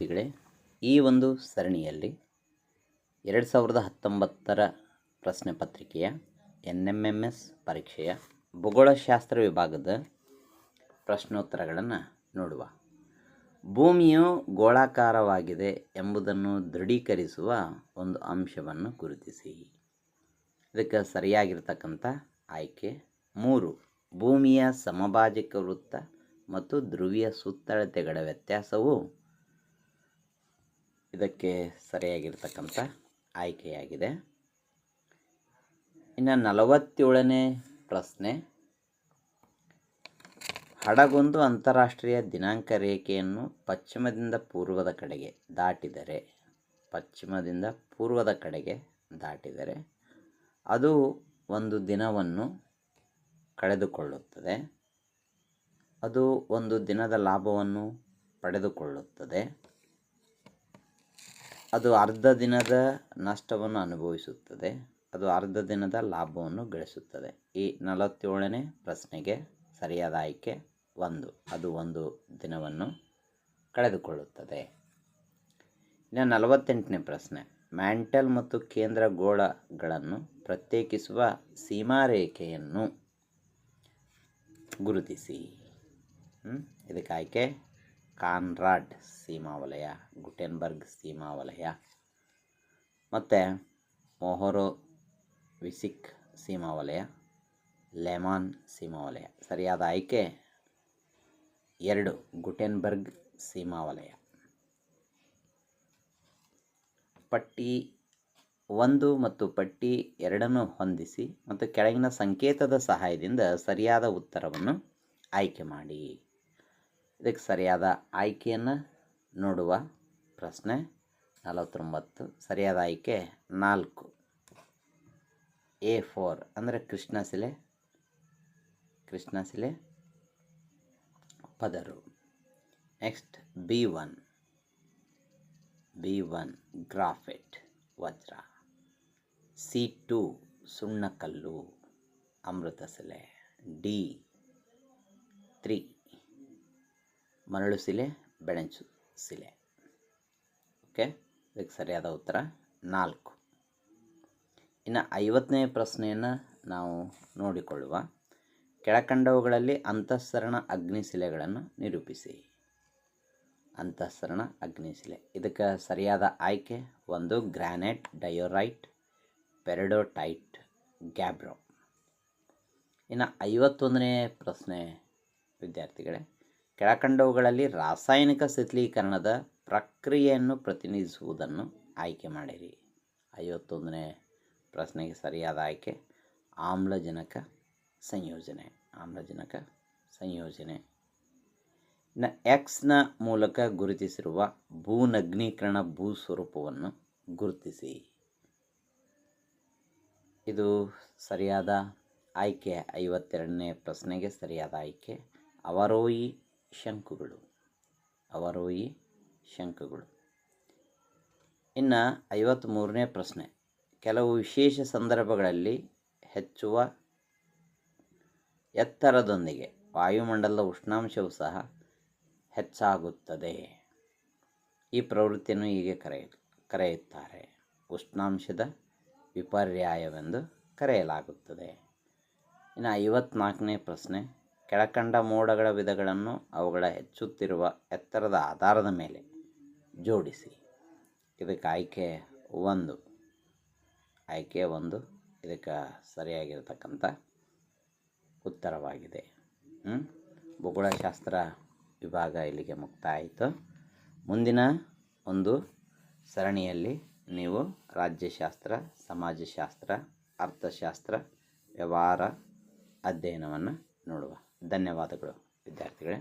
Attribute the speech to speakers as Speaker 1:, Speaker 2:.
Speaker 1: ವಿದ್ಯಾರ್ಥಿಗಳೇ, ಈ ಒಂದು ಸರಣಿಯಲ್ಲಿ 2019 ಪ್ರಶ್ನೆ ಪತ್ರಿಕೆಯ NMMS ಪರೀಕ್ಷೆಯ ಭೂಗೋಳಶಾಸ್ತ್ರ ವಿಭಾಗದ ಪ್ರಶ್ನೋತ್ತರಗಳನ್ನು ನೋಡುವ. ಭೂಮಿಯು ಗೋಳಾಕಾರವಾಗಿದೆ ಎಂಬುದನ್ನು ದೃಢೀಕರಿಸುವ ಒಂದು ಅಂಶವನ್ನು ಗುರುತಿಸಿ. ಇದಕ್ಕೆ ಸರಿಯಾಗಿರ್ತಕ್ಕಂಥ ಆಯ್ಕೆ 3. ಭೂಮಿಯ ಸಮಭಾಜಕ ವೃತ್ತ ಮತ್ತು ಧ್ರುವೀಯ ಸುತ್ತಳತೆಗಳ ವ್ಯತ್ಯಾಸವು ಇದಕ್ಕೆ ಸರಿಯಾಗಿರ್ತಕ್ಕಂಥ ಆಯ್ಕೆಯಾಗಿದೆ. ಇನ್ನು 47ನೇ ಪ್ರಶ್ನೆ, ಹಡಗೊಂದು ಅಂತಾರಾಷ್ಟ್ರೀಯ ದಿನಾಂಕ ರೇಖೆಯನ್ನು ಪಶ್ಚಿಮದಿಂದ ಪೂರ್ವದ ಕಡೆಗೆ ದಾಟಿದರೆ ಅದು ಒಂದು ದಿನವನ್ನು ಕಳೆದುಕೊಳ್ಳುತ್ತದೆ. ಅದು ಒಂದು ದಿನದ ಲಾಭವನ್ನು ಪಡೆದುಕೊಳ್ಳುತ್ತದೆ. ಅದು ಅರ್ಧ ದಿನದ ನಷ್ಟವನ್ನು ಅನುಭವಿಸುತ್ತದೆ. ಅದು ಅರ್ಧ ದಿನದ ಲಾಭವನ್ನು ಗಳಿಸುತ್ತದೆ. ಈ 47ನೇ ಪ್ರಶ್ನೆಗೆ ಸರಿಯಾದ ಆಯ್ಕೆ 1. ಅದು ಒಂದು ದಿನವನ್ನು ಕಳೆದುಕೊಳ್ಳುತ್ತದೆ. ಇನ್ನು 48ನೇ ಪ್ರಶ್ನೆ, ಮ್ಯಾಂಟಲ್ ಮತ್ತು ಕೇಂದ್ರ ಗೋಳಗಳನ್ನು ಪ್ರತ್ಯೇಕಿಸುವ ಸೀಮಾರೇಖೆಯನ್ನು ಗುರುತಿಸಿ. ಇದಕ್ಕೆ ಆಯ್ಕೆ ಕಾನ್ರಾಡ್ ಸೀಮಾವಲಯ, ಗುಟೆನ್ಬರ್ಗ್ ಸೀಮಾವಲಯ ಮತ್ತು ಮೊಹೊರೋವಿಸಿಕ್ ಸೀಮಾವಲಯ, ಲೆಮಾನ್ ಸೀಮಾವಲಯ. ಸರಿಯಾದ ಆಯ್ಕೆ 2. ಗುಟೆನ್ಬರ್ಗ್ ಸೀಮಾವಲಯ. ಪಟ್ಟಿ 1 ಮತ್ತು ಪಟ್ಟಿ 2 ಹೊಂದಿಸಿ ಮತ್ತು ಕೆಳಗಿನ ಸಂಕೇತದ ಸಹಾಯದಿಂದ ಸರಿಯಾದ ಉತ್ತರವನ್ನು ಆಯ್ಕೆ ಮಾಡಿ. ಇದಕ್ಕೆ ಸರಿಯಾದ ಆಯ್ಕೆಯನ್ನು ನೋಡುವ ಪ್ರಶ್ನೆ 49. ಸರಿಯಾದ ಆಯ್ಕೆ 4. A4 ಅಂದರೆ ಕೃಷ್ಣಶಿಲೆ ಪದರು. ನೆಕ್ಸ್ಟ್ B1 ಗ್ರಾಫೈಟ್ ವಜ್ರ. C2 ಸುಣ್ಣಕಲ್ಲು ಅಮೃತಶಿಲೆ. D3 ಮರಳುಶಿಲೆ ಬೆಣಚು ಶಿಲೆ. ಓಕೆ, ಇದಕ್ಕೆ ಸರಿಯಾದ ಉತ್ತರ 4. ಇನ್ನು 50ನೇ ಪ್ರಶ್ನೆಯನ್ನು ನಾವು ನೋಡಿಕೊಳ್ಳುವ. ಕೆಳಕಂಡವುಗಳಲ್ಲಿ ಅಂತಃಸರಣ ಅಗ್ನಿಶಿಲೆಗಳನ್ನು ನಿರೂಪಿಸಿ. ಅಂತಃಸರಣ ಅಗ್ನಿಶಿಲೆ. ಇದಕ್ಕೆ ಸರಿಯಾದ ಆಯ್ಕೆ 1. ಗ್ರಾನೈಟ್, ಡಯೋರೈಟ್, ಪೆರಿಡೋಟೈಟ್, ಗ್ಯಾಬ್ರೋ. ಇನ್ನು 51ನೇ ಪ್ರಶ್ನೆ ವಿದ್ಯಾರ್ಥಿಗಳೇ, ಕೆಳಕಂಡವುಗಳಲ್ಲಿ ರಾಸಾಯನಿಕ ಶೀತಲೀಕರಣದ ಪ್ರಕ್ರಿಯೆಯನ್ನು ಪ್ರತಿನಿಧಿಸುವುದನ್ನು ಆಯ್ಕೆ ಮಾಡಿರಿ. 51ನೇ ಪ್ರಶ್ನೆಗೆ ಸರಿಯಾದ ಆಯ್ಕೆ ಆಮ್ಲಜನಕ ಸಂಯೋಜನೆ. ಇನ್ನು ಎಕ್ಸ್ನ ಮೂಲಕ ಗುರುತಿಸಿರುವ ಭೂನಗ್ನೀಕರಣ ಭೂಸ್ವರೂಪವನ್ನು ಗುರುತಿಸಿ. ಇದು ಸರಿಯಾದ ಆಯ್ಕೆ 52ನೇ ಪ್ರಶ್ನೆಗೆ ಸರಿಯಾದ ಆಯ್ಕೆ ಅವರೋಹಿ ಶಂಕುಗಳು. ಇನ್ನು 53ನೇ ಪ್ರಶ್ನೆ, ಕೆಲವು ವಿಶೇಷ ಸಂದರ್ಭಗಳಲ್ಲಿ ಹೆಚ್ಚುವ ಎತ್ತರದೊಂದಿಗೆ ವಾಯುಮಂಡಲದ ಉಷ್ಣಾಂಶವು ಸಹ ಹೆಚ್ಚಾಗುತ್ತದೆ. ಈ ಪ್ರವೃತ್ತಿಯನ್ನು ಹೀಗೆ ಕರೆಯುತ್ತಾರೆ. ಉಷ್ಣಾಂಶದ ವಿಪರ್ಯಾಯವೆಂದು ಕರೆಯಲಾಗುತ್ತದೆ. ಇನ್ನು 54ನೇ ಪ್ರಶ್ನೆ, ಕೆಳಕಂಡ ಮೋಡಗಳ ವಿಧಗಳನ್ನು ಅವುಗಳ ಹೆಚ್ಚುತ್ತಿರುವ ಎತ್ತರದ ಆಧಾರದ ಮೇಲೆ ಜೋಡಿಸಿ. ಇದಕ್ಕೆ ಆಯ್ಕೆ 1. ಇದಕ್ಕೆ ಸರಿಯಾಗಿರತಕ್ಕಂಥ ಉತ್ತರವಾಗಿದೆ. ಭೂಗೋಳಶಾಸ್ತ್ರ ವಿಭಾಗ ಇಲ್ಲಿಗೆ ಮುಕ್ತಾಯ ಆಯಿತು. ಮುಂದಿನ ಒಂದು ಸರಣಿಯಲ್ಲಿ ನೀವು ರಾಜ್ಯಶಾಸ್ತ್ರ, ಸಮಾಜಶಾಸ್ತ್ರ, ಅರ್ಥಶಾಸ್ತ್ರ, ವ್ಯವಹಾರ ಅಧ್ಯಯನವನ್ನು ನೋಡುವ. ಧನ್ಯವಾದಗಳು ವಿದ್ಯಾರ್ಥಿಗಳೇ.